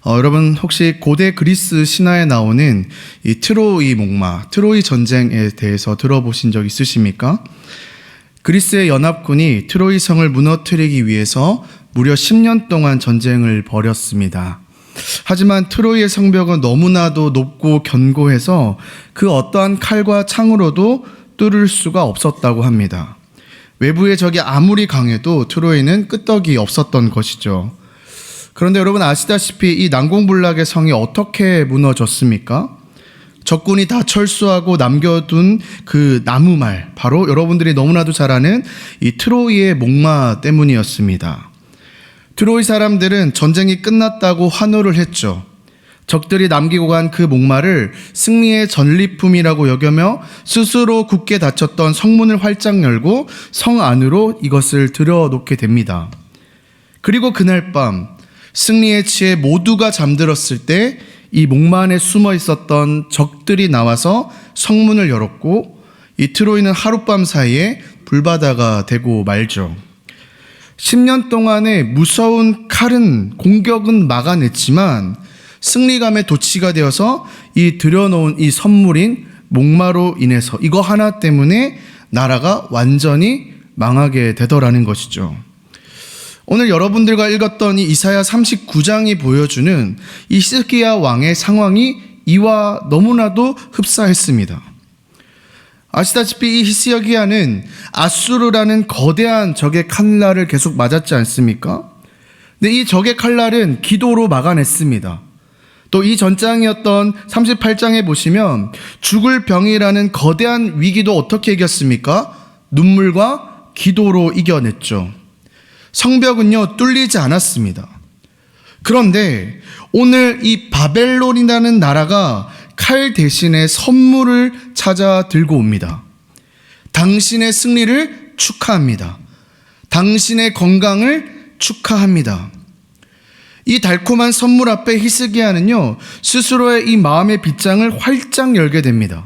여러분 혹시 고대 그리스 신화에 나오는 이 트로이 목마, 트로이 전쟁에 대해서 들어보신 적 있으십니까? 그리스의 연합군이 트로이 성을 무너뜨리기 위해서 무려 10년 동안 전쟁을 벌였습니다. 하지만 트로이의 성벽은 너무나도 높고 견고해서 그 어떠한 칼과 창으로도 뚫을 수가 없었다고 합니다. 외부의 적이 아무리 강해도 트로이는 끄떡이 없었던 것이죠. 그런데 여러분 아시다시피 이 난공불락의 성이 어떻게 무너졌습니까? 적군이 다 철수하고 남겨둔 그 나무말, 바로 여러분들이 너무나도 잘 아는 이 트로이의 목마 때문이었습니다. 트로이 사람들은 전쟁이 끝났다고 환호를 했죠. 적들이 남기고 간 그 목마를 승리의 전리품이라고 여겨며 스스로 굳게 닫혔던 성문을 활짝 열고 성 안으로 이것을 들여놓게 됩니다. 그리고 그날 밤 승리에 취해 모두가 잠들었을 때 이 목마 안에 숨어 있었던 적들이 나와서 성문을 열었고 이 트로이는 하룻밤 사이에 불바다가 되고 말죠. 10년 동안의 무서운 공격은 막아냈지만 승리감에 도취가 되어서 이 들여놓은 이 선물인 목마로 인해서 이거 하나 때문에 나라가 완전히 망하게 되더라는 것이죠. 오늘 여러분들과 읽었던 이 이사야 39장이 보여주는 이 히스기야 왕의 상황이 이와 너무나도 흡사했습니다. 아시다시피 이 히스기야는 아수르라는 거대한 적의 칼날을 계속 맞았지 않습니까? 근데 이 적의 칼날은 기도로 막아냈습니다. 또 이 전장이었던 38장에 보시면 죽을 병이라는 거대한 위기도 어떻게 이겼습니까? 눈물과 기도로 이겨냈죠. 성벽은요 뚫리지 않았습니다. 그런데 오늘 이 바벨론이라는 나라가 칼 대신에 선물을 찾아 들고 옵니다. 당신의 승리를 축하합니다. 당신의 건강을 축하합니다. 이 달콤한 선물 앞에 히스기야는요 스스로의 이 마음의 빗장을 활짝 열게 됩니다.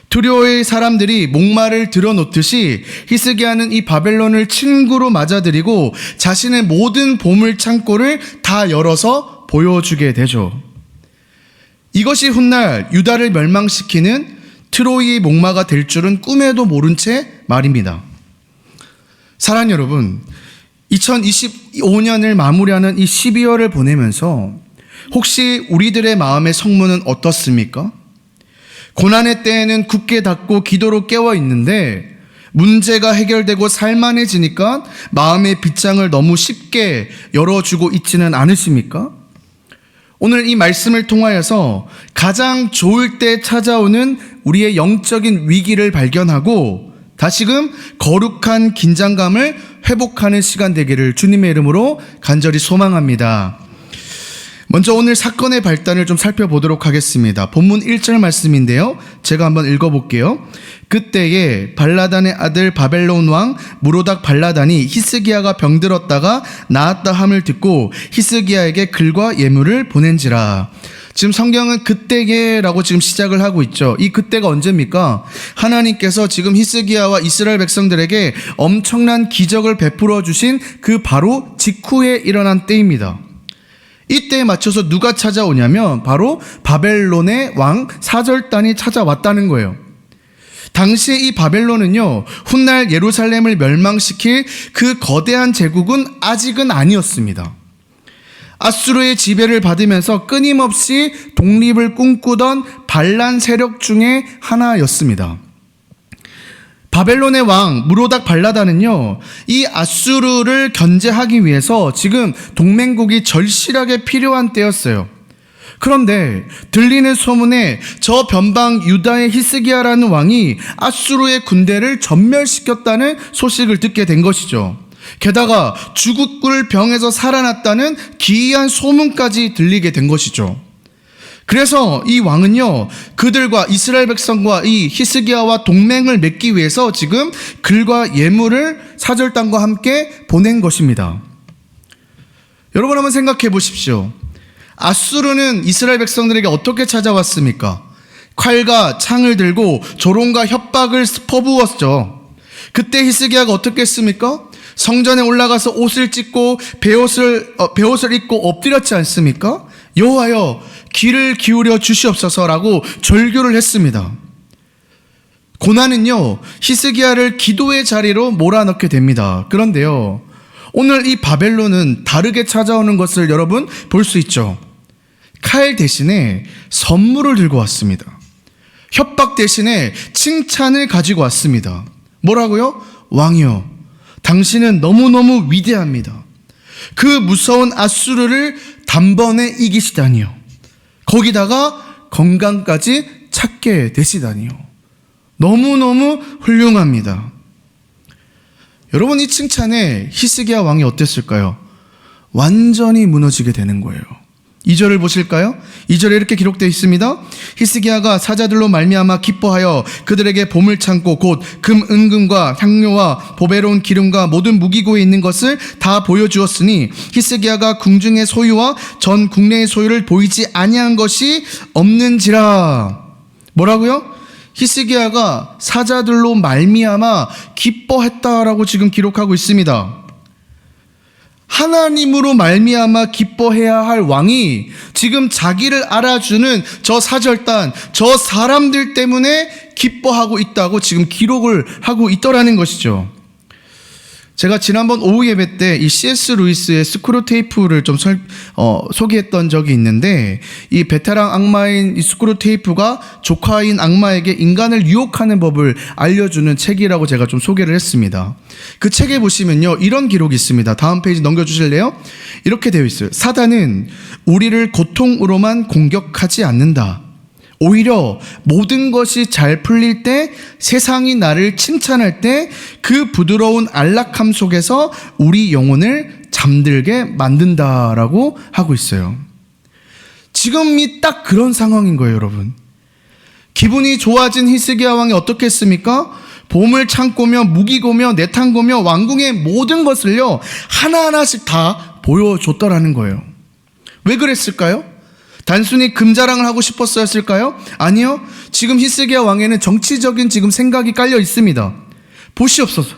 두려워의 사람들이 목마를 들여놓듯이 히스기야는 이 바벨론을 친구로 맞아들이고 자신의 모든 보물 창고를 다 열어서 보여주게 되죠. 이것이 훗날 유다를 멸망시키는 트로이의 목마가 될 줄은 꿈에도 모른 채 말입니다. 사랑하는 여러분, 2025년을 마무리하는 이 12월을 보내면서 혹시 우리들의 마음의 성문은 어떻습니까? 고난의 때에는 굳게 닫고 기도로 깨어 있는데 문제가 해결되고 살만해지니까 마음의 빗장을 너무 쉽게 열어주고 있지는 않으십니까? 오늘 이 말씀을 통하여서 가장 좋을 때 찾아오는 우리의 영적인 위기를 발견하고 다시금 거룩한 긴장감을 회복하는 시간 되기를 주님의 이름으로 간절히 소망합니다. 먼저 오늘 사건의 발단을 좀 살펴보도록 하겠습니다. 본문 1절 말씀인데요. 제가 한번 읽어볼게요. 그때에 발라단의 아들 바벨론 왕 무로닥 발라단이 히스기야가 병들었다가 나았다 함을 듣고 히스기야에게 글과 예물을 보낸지라. 지금 성경은 그때에라고 지금 시작을 하고 있죠. 이 그때가 언제입니까? 하나님께서 지금 히스기야와 이스라엘 백성들에게 엄청난 기적을 베풀어 주신 그 바로 직후에 일어난 때입니다. 이때에 맞춰서 누가 찾아오냐면 바로 바벨론의 왕 사절단이 찾아왔다는 거예요. 당시에 이 바벨론은요 훗날 예루살렘을 멸망시킬 그 거대한 제국은 아직은 아니었습니다. 아수르의 지배를 받으면서 끊임없이 독립을 꿈꾸던 반란 세력 중에 하나였습니다. 바벨론의 왕 무로닥 발라단은요 이 아수르를 견제하기 위해서 지금 동맹국이 절실하게 필요한 때였어요. 그런데 들리는 소문에 저 변방 유다의 히스기야라는 왕이 아수르의 군대를 전멸시켰다는 소식을 듣게 된 것이죠. 게다가 죽을 병에서 살아났다는 기이한 소문까지 들리게 된 것이죠. 그래서 이 왕은요 그들과 이스라엘 백성과 이 히스기야와 동맹을 맺기 위해서 지금 글과 예물을 사절단과 함께 보낸 것입니다. 여러분 한번 생각해 보십시오. 아수르는 이스라엘 백성들에게 어떻게 찾아왔습니까? 칼과 창을 들고 조롱과 협박을 퍼부었죠. 그때 히스기야가 어떻게 했습니까? 성전에 올라가서 옷을 찢고 베옷을 입고 엎드렸지 않습니까? 여호와여 귀를 기울여 주시옵소서라고 절규를 했습니다. 고난은요, 히스기야를 기도의 자리로 몰아넣게 됩니다. 그런데요, 오늘 이 바벨론은 다르게 찾아오는 것을 여러분 볼 수 있죠. 칼 대신에 선물을 들고 왔습니다. 협박 대신에 칭찬을 가지고 왔습니다. 뭐라고요? 왕이여, 당신은 너무너무 위대합니다. 그 무서운 아수르를 단번에 이기시다니요. 거기다가 건강까지 찾게 되시다니요. 너무너무 훌륭합니다. 여러분, 이 칭찬에 히스기야 왕이 어땠을까요? 완전히 무너지게 되는 거예요. 2절을 보실까요? 2절에 이렇게 기록되어 있습니다. 히스기야가 사자들로 말미암아 기뻐하여 그들에게 보물 창고 곧 금 은금과 향료와 보배로운 기름과 모든 무기고에 있는 것을 다 보여주었으니 히스기야가 궁중의 소유와 전 국내의 소유를 보이지 아니한 것이 없는지라. 뭐라고요? 히스기야가 사자들로 말미암아 기뻐했다라고 지금 기록하고 있습니다. 하나님으로 말미암아 기뻐해야 할 왕이 지금 자기를 알아주는 저 사절단, 저 사람들 때문에 기뻐하고 있다고 지금 기록을 하고 있더라는 것이죠. 제가 지난번 오후 예배 때 이 C.S. 루이스의 스크루테이프를 좀 소개했던 적이 있는데, 이 베테랑 악마인 이 스크루테이프가 조카인 악마에게 인간을 유혹하는 법을 알려주는 책이라고 제가 좀 소개를 했습니다. 그 책에 보시면요, 이런 기록이 있습니다. 다음 페이지 넘겨주실래요? 이렇게 되어 있어요. 사단은 우리를 고통으로만 공격하지 않는다. 오히려 모든 것이 잘 풀릴 때, 세상이 나를 칭찬할 때 그 부드러운 안락함 속에서 우리 영혼을 잠들게 만든다라고 하고 있어요. 지금이 딱 그런 상황인 거예요, 여러분. 기분이 좋아진 히스기야 왕이 어떻게 했습니까? 보물 창고며 무기고며 내탄고며 왕궁의 모든 것을요, 하나하나씩 다 보여줬더라는 거예요. 왜 그랬을까요? 단순히 금자랑을 하고 싶었을까요? 아니요. 지금 히스기야 왕에는 정치적인 지금 생각이 깔려 있습니다. 보시옵소서.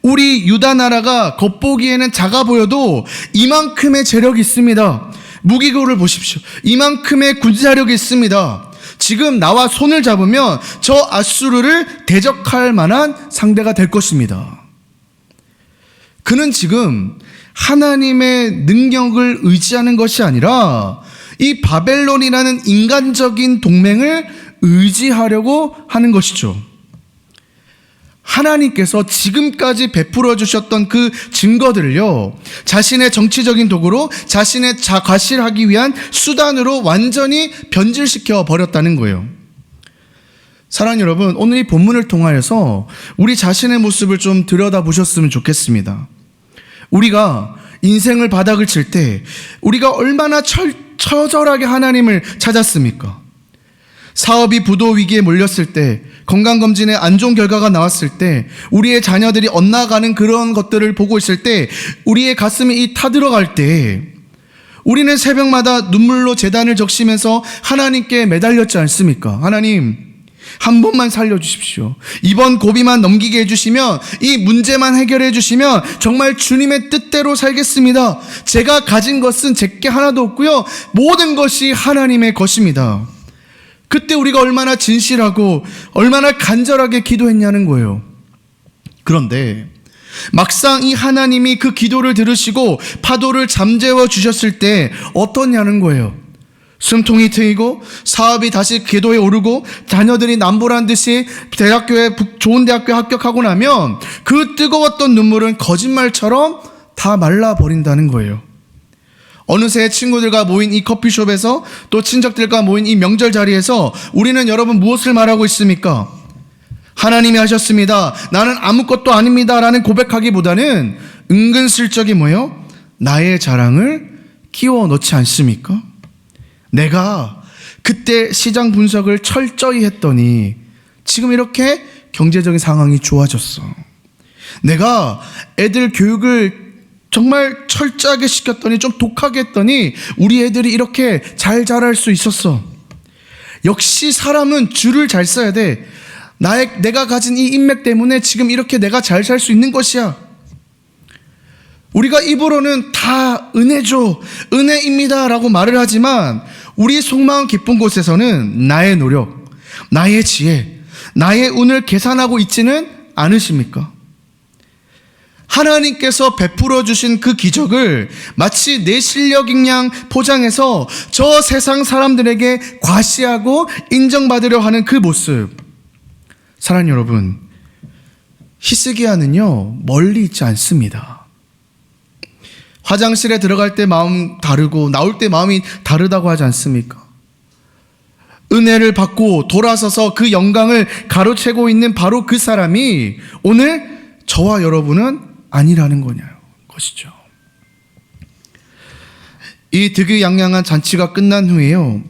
우리 유다 나라가 겉보기에는 작아 보여도 이만큼의 재력이 있습니다. 무기고를 보십시오. 이만큼의 군사력이 있습니다. 지금 나와 손을 잡으면 저 아수르를 대적할 만한 상대가 될 것입니다. 그는 지금 하나님의 능력을 의지하는 것이 아니라 이 바벨론이라는 인간적인 동맹을 의지하려고 하는 것이죠. 하나님께서 지금까지 베풀어 주셨던 그 증거들을요, 자신의 정치적인 도구로, 자신의 과실하기 위한 수단으로 완전히 변질시켜 버렸다는 거예요. 사랑하는 여러분, 오늘 이 본문을 통하여서 우리 자신의 모습을 좀 들여다보셨으면 좋겠습니다. 우리가 인생을 바닥을 칠 때 우리가 얼마나 처절하게 하나님을 찾았습니까? 사업이 부도 위기에 몰렸을 때, 건강검진에 안 좋은 결과가 나왔을 때, 우리의 자녀들이 엇나가는 그런 것들을 보고 있을 때, 우리의 가슴이 타들어갈 때, 우리는 새벽마다 눈물로 제단을 적시면서 하나님께 매달렸지 않습니까? 하나님, 한 번만 살려주십시오. 이번 고비만 넘기게 해주시면, 이 문제만 해결해 주시면 정말 주님의 뜻대로 살겠습니다. 제가 가진 것은 제게 하나도 없고요, 모든 것이 하나님의 것입니다. 그때 우리가 얼마나 진실하고 얼마나 간절하게 기도했냐는 거예요. 그런데 막상 이 하나님이 그 기도를 들으시고 파도를 잠재워 주셨을 때 어떠냐는 거예요. 숨통이 트이고 사업이 다시 궤도에 오르고 자녀들이 남보란 듯이 좋은 대학교에 합격하고 나면 그 뜨거웠던 눈물은 거짓말처럼 다 말라버린다는 거예요. 어느새 친구들과 모인 이 커피숍에서, 또 친척들과 모인 이 명절 자리에서 우리는 여러분 무엇을 말하고 있습니까? 하나님이 하셨습니다, 나는 아무것도 아닙니다 라는 고백하기보다는 은근슬쩍이 뭐예요? 나의 자랑을 끼워 넣지 않습니까? 내가 그때 시장 분석을 철저히 했더니 지금 이렇게 경제적인 상황이 좋아졌어. 내가 애들 교육을 정말 철저하게 시켰더니, 좀 독하게 했더니 우리 애들이 이렇게 잘 자랄 수 있었어. 역시 사람은 줄을 잘 써야 돼. 내가 가진 이 인맥 때문에 지금 이렇게 내가 잘 살 수 있는 것이야. 우리가 입으로는 다 은혜죠, 은혜입니다 라고 말을 하지만 우리 속마음 깊은 곳에서는 나의 노력, 나의 지혜, 나의 운을 계산하고 있지는 않으십니까? 하나님께서 베풀어 주신 그 기적을 마치 내 실력인 양 포장해서 저 세상 사람들에게 과시하고 인정받으려 하는 그 모습. 사랑하는 여러분, 히스기야는요 멀리 있지 않습니다. 화장실에 들어갈 때 마음 다르고 나올 때 마음이 다르다고 하지 않습니까? 은혜를 받고 돌아서서 그 영광을 가로채고 있는 바로 그 사람이 오늘 저와 여러분은 아니라는 것이죠. 이 득유양양한 잔치가 끝난 후에요,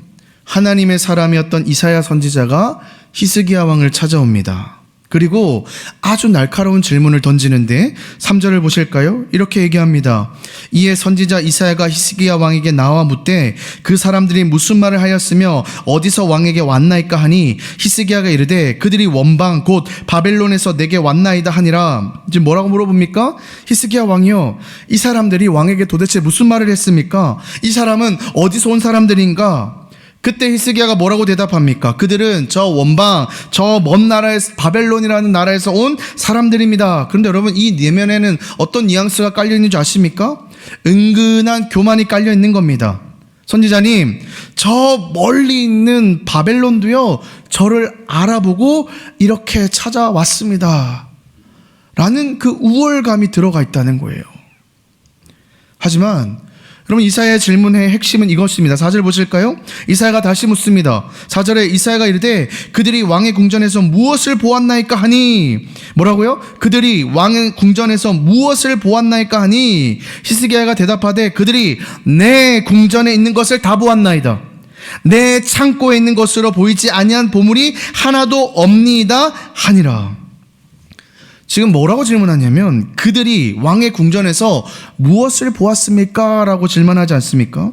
하나님의 사람이었던 이사야 선지자가 히스기야 왕을 찾아옵니다. 그리고 아주 날카로운 질문을 던지는데 3절을 보실까요? 이렇게 얘기합니다. 이에 선지자 이사야가 히스기야 왕에게 나와 묻되 그 사람들이 무슨 말을 하였으며 어디서 왕에게 왔나이까 하니 히스기야가 이르되 그들이 원방 곧 바벨론에서 내게 왔나이다 하니라. 지금 뭐라고 물어봅니까? 히스기야 왕이요, 이 사람들이 왕에게 도대체 무슨 말을 했습니까? 이 사람은 어디서 온 사람들인가? 그때 히스기야가 뭐라고 대답합니까? 그들은 저 원방, 저 먼 나라에서, 바벨론이라는 나라에서 온 사람들입니다. 그런데 여러분, 이 내면에는 어떤 뉘앙스가 깔려 있는 줄 아십니까? 은근한 교만이 깔려 있는 겁니다. 선지자님, 저 멀리 있는 바벨론도요 저를 알아보고 이렇게 찾아왔습니다 라는 그 우월감이 들어가 있다는 거예요. 하지만 여러분, 이사야의 질문의 핵심은 이것입니다. 4절 보실까요? 이사야가 다시 묻습니다. 4절에 이사야가 이르되 그들이 왕의 궁전에서 무엇을 보았나이까 하니, 뭐라고요? 그들이 왕의 궁전에서 무엇을 보았나이까 하니 히스기야가 대답하되 그들이 내 궁전에 있는 것을 다 보았나이다. 내 창고에 있는 것으로 보이지 아니한 보물이 하나도 없니이다 하니라. 지금 뭐라고 질문하냐면 그들이 왕의 궁전에서 무엇을 보았습니까? 라고 질문하지 않습니까?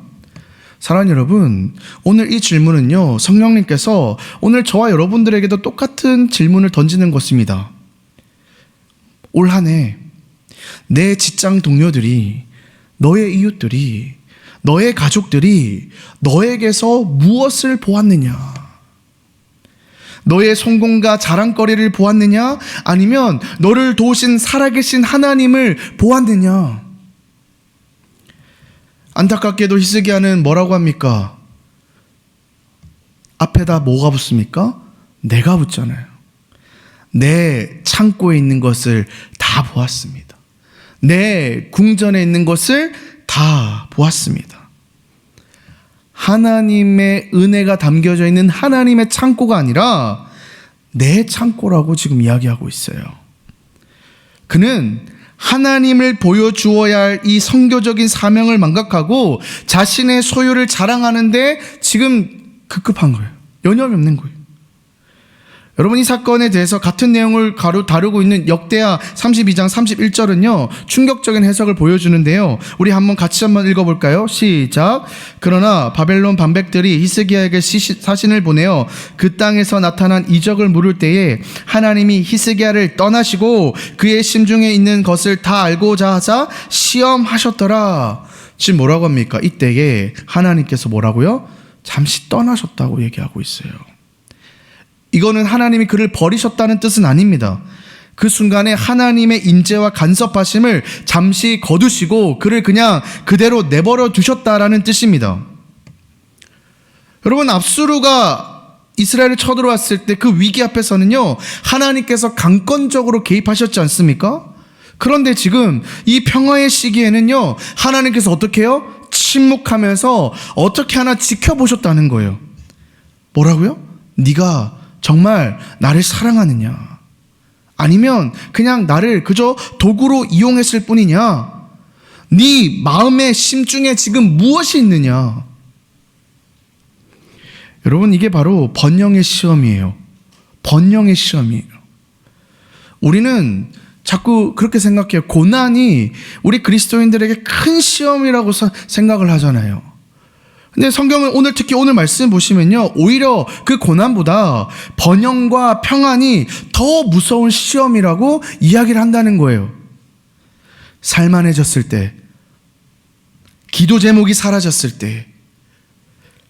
사랑하는 여러분, 오늘 이 질문은요 성령님께서 오늘 저와 여러분들에게도 똑같은 질문을 던지는 것입니다. 올 한 해 내 직장 동료들이, 너의 이웃들이, 너의 가족들이 너에게서 무엇을 보았느냐? 너의 성공과 자랑거리를 보았느냐? 아니면 너를 도우신 살아계신 하나님을 보았느냐? 안타깝게도 히스기야는 뭐라고 합니까? 앞에다 뭐가 붙습니까? 내가 붙잖아요. 내 창고에 있는 것을 다 보았습니다. 내 궁전에 있는 것을 다 보았습니다. 하나님의 은혜가 담겨져 있는 하나님의 창고가 아니라 내 창고라고 지금 이야기하고 있어요. 그는 하나님을 보여주어야 할 이 선교적인 사명을 망각하고 자신의 소유를 자랑하는데 지금 급급한 거예요. 여념이 없는 거예요. 여러분, 이 사건에 대해서 같은 내용을 다루고 있는 역대하 32장 31절은요 충격적인 해석을 보여주는데요, 우리 같이 한번 읽어볼까요? 시작. 그러나 바벨론 반백들이 히스기야에게 사신을 보내어 그 땅에서 나타난 이적을 물을 때에 하나님이 히스기야를 떠나시고 그의 심중에 있는 것을 다 알고자 하사 시험하셨더라. 지금 뭐라고 합니까? 이때에 하나님께서 뭐라고요? 잠시 떠나셨다고 얘기하고 있어요. 이거는 하나님이 그를 버리셨다는 뜻은 아닙니다. 그 순간에 하나님의 임재와 간섭하심을 잠시 거두시고 그를 그냥 그대로 내버려 두셨다라는 뜻입니다. 여러분, 압수르가 이스라엘을 쳐들어왔을 때 그 위기 앞에서는요 하나님께서 강권적으로 개입하셨지 않습니까? 그런데 지금 이 평화의 시기에는요 하나님께서 어떻게 해요? 침묵하면서 어떻게 하나 지켜보셨다는 거예요. 뭐라고요? 네가 정말 나를 사랑하느냐? 아니면 그냥 나를 그저 도구로 이용했을 뿐이냐? 네 마음의 심중에 지금 무엇이 있느냐? 여러분, 이게 바로 번영의 시험이에요. 번영의 시험이에요. 우리는 자꾸 그렇게 생각해요. 고난이 우리 그리스도인들에게 큰 시험이라고 생각을 하잖아요. 근데 성경은 특히 오늘 말씀 보시면요 오히려 그 고난보다 번영과 평안이 더 무서운 시험이라고 이야기를 한다는 거예요. 살만해졌을 때, 기도 제목이 사라졌을 때,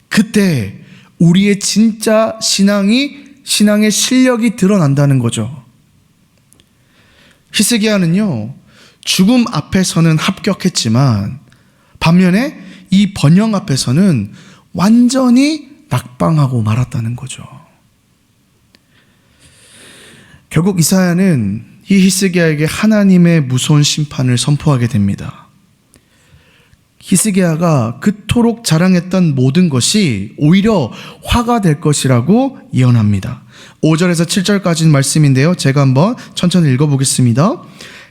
그때 우리의 진짜 신앙의 실력이 드러난다는 거죠. 히스기야는요, 죽음 앞에서는 합격했지만 반면에 이 번영 앞에서는 완전히 낙방하고 말았다는 거죠. 결국 이사야는 이 히스기야에게 하나님의 무서운 심판을 선포하게 됩니다. 히스기야가 그토록 자랑했던 모든 것이 오히려 화가 될 것이라고 예언합니다. 5절에서 7절까지는 말씀인데요, 제가 한번 천천히 읽어보겠습니다.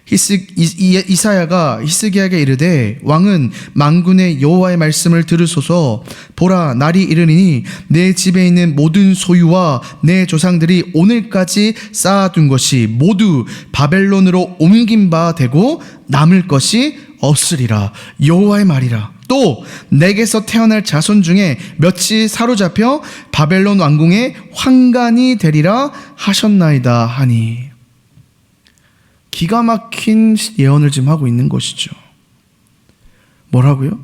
이사야가 히스기야에게 이르되 왕은 만군의 여호와의 말씀을 들으소서. 보라, 날이 이르리니 내 집에 있는 모든 소유와 내 조상들이 오늘까지 쌓아둔 것이 모두 바벨론으로 옮긴 바 되고 남을 것이 없으리라. 여호와의 말이라. 또 내게서 태어날 자손 중에 몇이 사로잡혀 바벨론 왕궁의 환관이 되리라 하셨나이다 하니. 기가 막힌 예언을 지금 하고 있는 것이죠. 뭐라고요?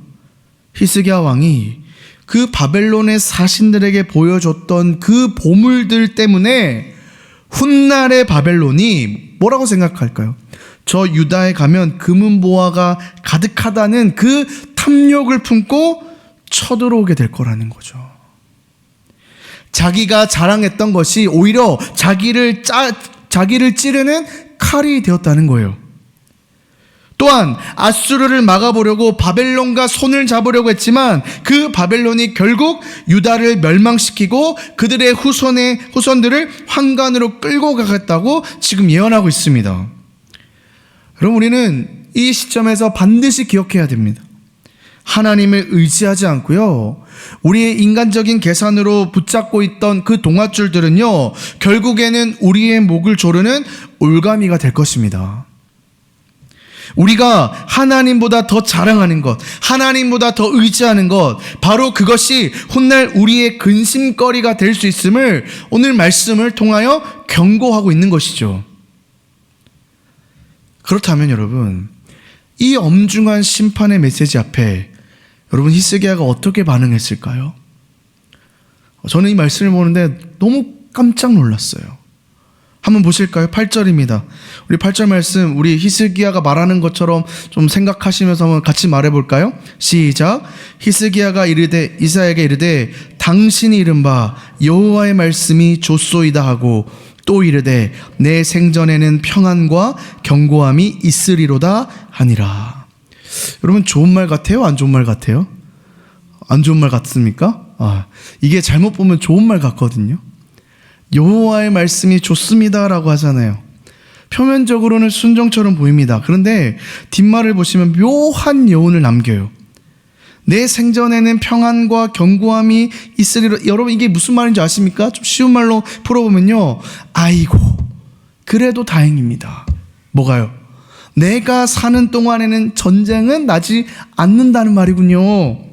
히스기야 왕이 그 바벨론의 사신들에게 보여줬던 그 보물들 때문에 훗날의 바벨론이 뭐라고 생각할까요? 저 유다에 가면 금은보화가 가득하다는 그 탐욕을 품고 쳐들어오게 될 거라는 거죠. 자기가 자랑했던 것이 오히려 자기를 찌르는 칼이 되었다는 거예요. 또한 아수르를 막아보려고 바벨론과 손을 잡으려고 했지만 그 바벨론이 결국 유다를 멸망시키고 그들의 후손들을 환관으로 끌고 가겠다고 지금 예언하고 있습니다. 여러분, 우리는 이 시점에서 반드시 기억해야 됩니다. 하나님을 의지하지 않고요, 우리의 인간적인 계산으로 붙잡고 있던 그 동아줄들은요, 결국에는 우리의 목을 조르는 올가미가 될 것입니다. 우리가 하나님보다 더 자랑하는 것, 하나님보다 더 의지하는 것, 바로 그것이 훗날 우리의 근심거리가 될 수 있음을 오늘 말씀을 통하여 경고하고 있는 것이죠. 그렇다면 여러분, 이 엄중한 심판의 메시지 앞에 여러분, 히스기야가 어떻게 반응했을까요? 저는 이 말씀을 보는데 너무 깜짝 놀랐어요. 한번 보실까요? 8절입니다. 우리 8절 말씀, 우리 히스기야가 말하는 것처럼 좀 생각하시면서 한번 같이 말해볼까요? 시작. 히스기야가 이사야에게 이르되 당신이 이른 바 여호와의 말씀이 좋소이다 하고 또 이르되 내 생전에는 평안과 견고함이 있으리로다 하니라. 여러분, 좋은 말 같아요? 안 좋은 말 같아요? 안 좋은 말 같습니까? 이게 잘못 보면 좋은 말 같거든요. 여호와의 말씀이 좋습니다라고 하잖아요. 표면적으로는 순종처럼 보입니다. 그런데 뒷말을 보시면 묘한 여운을 남겨요. 내 생전에는 평안과 견고함이 있으리로. 여러분, 이게 무슨 말인지 아십니까? 좀 쉬운 말로 풀어보면요, 아이고 그래도 다행입니다. 뭐가요? 내가 사는 동안에는 전쟁은 나지 않는다는 말이군요.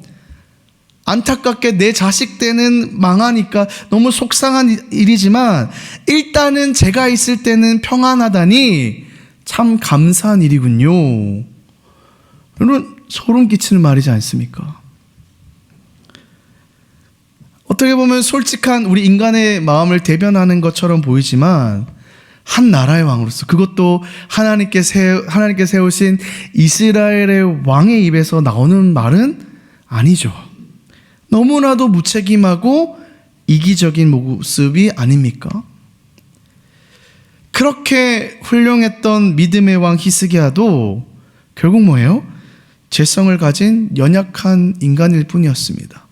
안타깝게 내 자식 때는 망하니까 너무 속상한 일이지만 일단은 제가 있을 때는 평안하다니 참 감사한 일이군요. 여러분, 소름 끼치는 말이지 않습니까? 어떻게 보면 솔직한 우리 인간의 마음을 대변하는 것처럼 보이지만 한 나라의 왕으로서, 그것도 하나님께 세우신 이스라엘의 왕의 입에서 나오는 말은 아니죠. 너무나도 무책임하고 이기적인 모습이 아닙니까? 그렇게 훌륭했던 믿음의 왕 히스기야도 결국 뭐예요? 죄성을 가진 연약한 인간일 뿐이었습니다.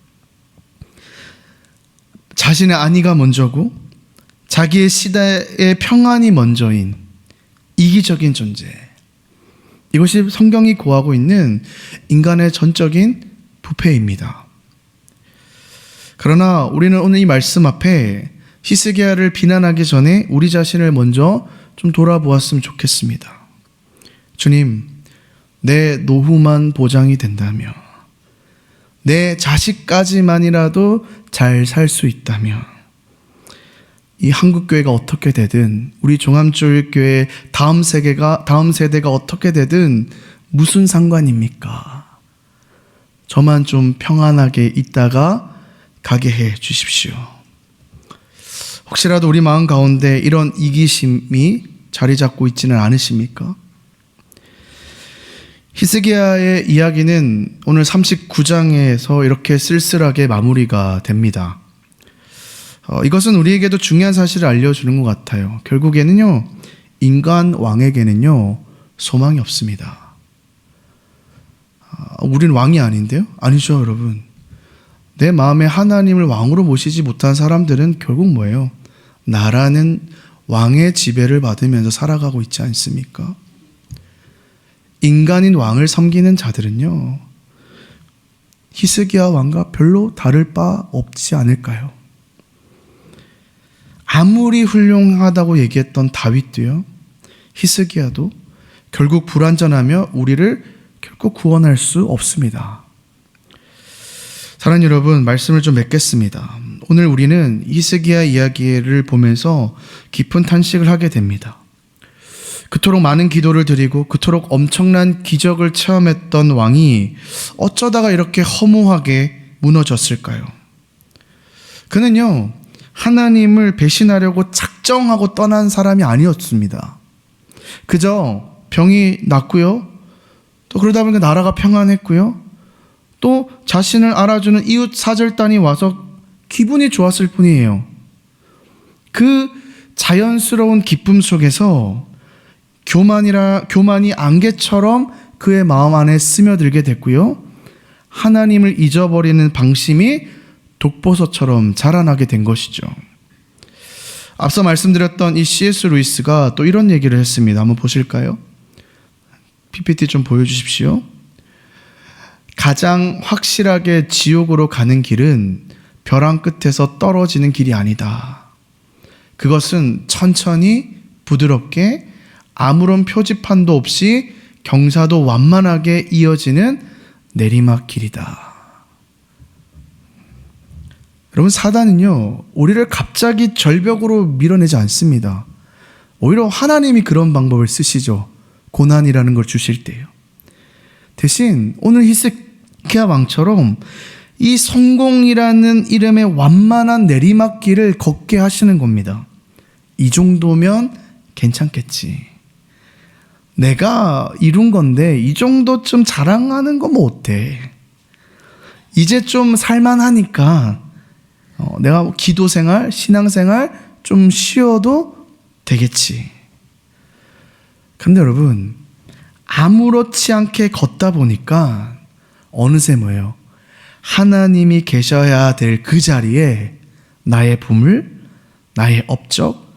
자신의 안위가 먼저고 자기의 시대의 평안이 먼저인 이기적인 존재, 이것이 성경이 고하고 있는 인간의 전적인 부패입니다. 그러나 우리는 오늘 이 말씀 앞에 히스기야를 비난하기 전에 우리 자신을 먼저 좀 돌아보았으면 좋겠습니다. 주님, 내 노후만 보장이 된다면, 내 자식까지만이라도 잘 살 수 있다면, 이 한국교회가 어떻게 되든, 우리 종암교회 다음 세대가 어떻게 되든 무슨 상관입니까? 저만 좀 평안하게 있다가 가게 해 주십시오. 혹시라도 우리 마음 가운데 이런 이기심이 자리 잡고 있지는 않으십니까? 히스기야의 이야기는 오늘 39장에서 이렇게 쓸쓸하게 마무리가 됩니다. 이것은 우리에게도 중요한 사실을 알려주는 것 같아요. 결국에는요, 인간 왕에게는요, 소망이 없습니다. 우린 왕이 아닌데요? 아니죠, 여러분. 내 마음에 하나님을 왕으로 모시지 못한 사람들은 결국 뭐예요? 나라는 왕의 지배를 받으면서 살아가고 있지 않습니까? 인간인 왕을 섬기는 자들은요, 히스기야 왕과 별로 다를 바 없지 않을까요? 아무리 훌륭하다고 얘기했던 다윗도요, 히스기야도 결국 불완전하며 우리를 결국 구원할 수 없습니다. 사랑하는 여러분, 말씀을 좀 맺겠습니다. 오늘 우리는 히스기야 이야기를 보면서 깊은 탄식을 하게 됩니다. 그토록 많은 기도를 드리고 그토록 엄청난 기적을 체험했던 왕이 어쩌다가 이렇게 허무하게 무너졌을까요? 그는요, 하나님을 배신하려고 작정하고 떠난 사람이 아니었습니다. 그저 병이 낫고요, 또 그러다 보니까 나라가 평안했고요, 또 자신을 알아주는 이웃 사절단이 와서 기분이 좋았을 뿐이에요. 그 자연스러운 기쁨 속에서 교만이 안개처럼 그의 마음 안에 스며들게 됐고요, 하나님을 잊어버리는 방심이 독버섯처럼 자라나게 된 것이죠. 앞서 말씀드렸던 이 C.S. 루이스가 또 이런 얘기를 했습니다. 한번 보실까요? PPT 좀 보여주십시오. 가장 확실하게 지옥으로 가는 길은 벼랑 끝에서 떨어지는 길이 아니다. 그것은 천천히 부드럽게 아무런 표지판도 없이 경사도 완만하게 이어지는 내리막길이다. 여러분, 사단은요, 우리를 갑자기 절벽으로 밀어내지 않습니다. 오히려 하나님이 그런 방법을 쓰시죠. 고난이라는 걸 주실 때요. 대신 오늘 히스기야 왕처럼 이 성공이라는 이름의 완만한 내리막길을 걷게 하시는 겁니다. 이 정도면 괜찮겠지. 내가 이룬 건데 이 정도쯤 자랑하는 거 뭐 어때? 이제 좀 살만하니까 내가 기도생활, 신앙생활 좀 쉬어도 되겠지. 그런데 여러분, 아무렇지 않게 걷다 보니까 어느새 뭐예요? 하나님이 계셔야 될 그 자리에 나의 보물, 나의 업적,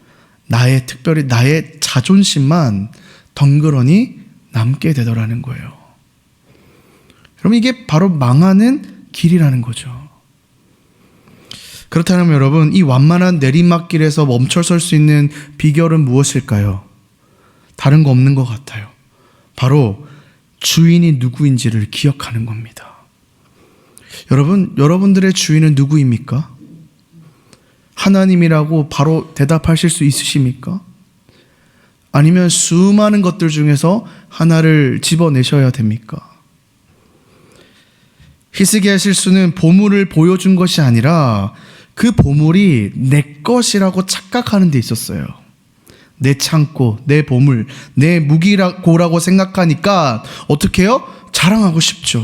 특별히 나의 자존심만 덩그러니 남게 되더라는 거예요. 여러분, 이게 바로 망하는 길이라는 거죠. 그렇다면 여러분, 이 완만한 내리막길에서 멈춰설 수 있는 비결은 무엇일까요? 다른 거 없는 것 같아요. 바로 주인이 누구인지를 기억하는 겁니다. 여러분들의 주인은 누구입니까? 하나님이라고 바로 대답하실 수 있으십니까? 아니면 수많은 것들 중에서 하나를 집어내셔야 됩니까? 히스기야의 실수는 보물을 보여준 것이 아니라 그 보물이 내 것이라고 착각하는 데 있었어요. 내 창고, 내 보물, 내 무기라고 생각하니까 어떻게 해요? 자랑하고 싶죠.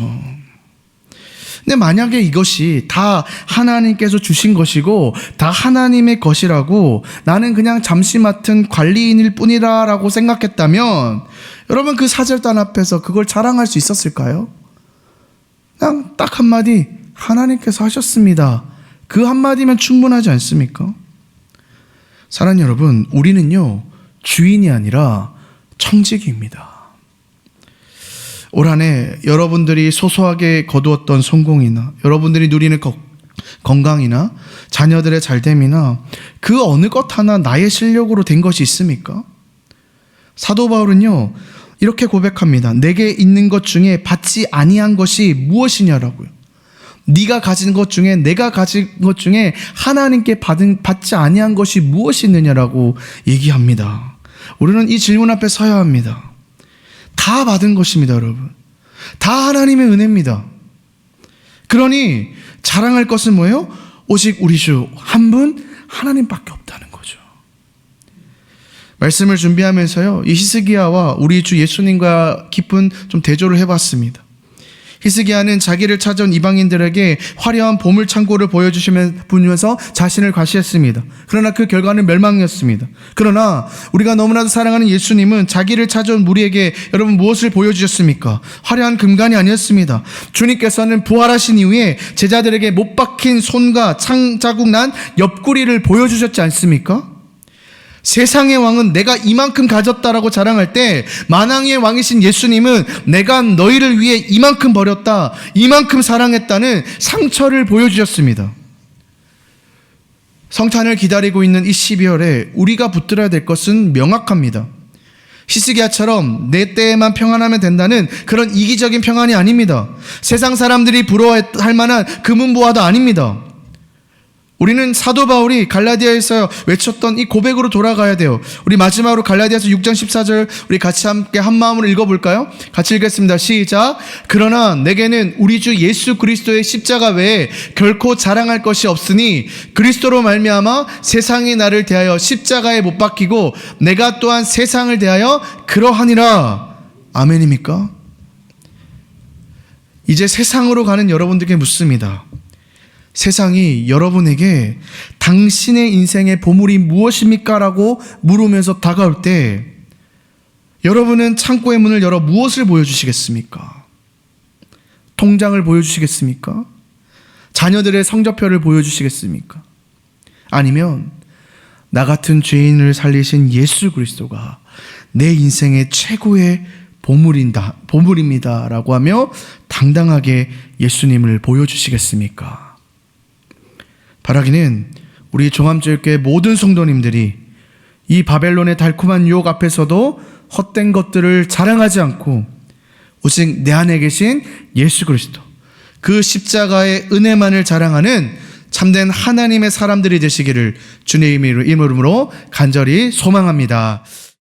근데 만약에 이것이 다 하나님께서 주신 것이고 다 하나님의 것이라고 나는 그냥 잠시 맡은 관리인일 뿐이라고 생각했다면 여러분, 그 사절단 앞에서 그걸 자랑할 수 있었을까요? 그냥 딱 한마디, 하나님께서 하셨습니다. 그 한마디면 충분하지 않습니까? 사랑하는 여러분, 우리는요, 주인이 아니라 청지기입니다. 올 한 해 여러분들이 소소하게 거두었던 성공이나 여러분들이 누리는 건강이나 자녀들의 잘됨이나 그 어느 것 하나 나의 실력으로 된 것이 있습니까? 사도 바울은요, 이렇게 고백합니다. 내게 있는 것 중에 받지 아니한 것이 무엇이냐라고요. 네가 가진 것 중에, 내가 가진 것 중에 하나님께 받지 아니한 것이 무엇이 있느냐라고 얘기합니다. 우리는 이 질문 앞에 서야 합니다. 다 받은 것입니다, 여러분. 다 하나님의 은혜입니다. 그러니 자랑할 것은 뭐예요? 오직 우리 주 한 분 하나님밖에 없다는 거죠. 말씀을 준비하면서요, 이 히스기야와 우리 주 예수님과 깊은 좀 대조를 해봤습니다. 히스기야는 자기를 찾아온 이방인들에게 화려한 보물 창고를 보여주시면서 자신을 과시했습니다. 그러나 그 결과는 멸망이었습니다. 그러나 우리가 너무나도 사랑하는 예수님은 자기를 찾아온 무리에게 여러분 무엇을 보여주셨습니까? 화려한 금관이 아니었습니다. 주님께서는 부활하신 이후에 제자들에게 못 박힌 손과 창자국 난 옆구리를 보여주셨지 않습니까? 세상의 왕은 내가 이만큼 가졌다라고 자랑할 때 만왕의 왕이신 예수님은 내가 너희를 위해 이만큼 버렸다, 이만큼 사랑했다는 상처를 보여주셨습니다. 성탄을 기다리고 있는 이 12월에 우리가 붙들어야 될 것은 명확합니다. 히스기야처럼 내 때에만 평안하면 된다는 그런 이기적인 평안이 아닙니다. 세상 사람들이 부러워할 만한 금은보화도 아닙니다. 우리는 사도 바울이 갈라디아에서 외쳤던 이 고백으로 돌아가야 돼요. 우리 마지막으로 갈라디아서 6장 14절 우리 같이 함께 한 마음으로 읽어볼까요? 같이 읽겠습니다. 시작. 그러나 내게는 우리 주 예수 그리스도의 십자가 외에 결코 자랑할 것이 없으니 그리스도로 말미암아 세상이 나를 대하여 십자가에 못 박히고 내가 또한 세상을 대하여 그러하니라. 아멘입니까? 이제 세상으로 가는 여러분들께 묻습니다. 세상이 여러분에게 당신의 인생의 보물이 무엇입니까? 라고 물으면서 다가올 때 여러분은 창고의 문을 열어 무엇을 보여주시겠습니까? 통장을 보여주시겠습니까? 자녀들의 성적표를 보여주시겠습니까? 아니면 나 같은 죄인을 살리신 예수 그리스도가 내 인생의 최고의 보물입니다 라고 하며 당당하게 예수님을 보여주시겠습니까? 바라기는 우리 종암제일교회 모든 성도님들이 이 바벨론의 달콤한 유혹 앞에서도 헛된 것들을 자랑하지 않고 오직 내 안에 계신 예수 그리스도, 그 십자가의 은혜만을 자랑하는 참된 하나님의 사람들이 되시기를 주님의 이름으로 간절히 소망합니다.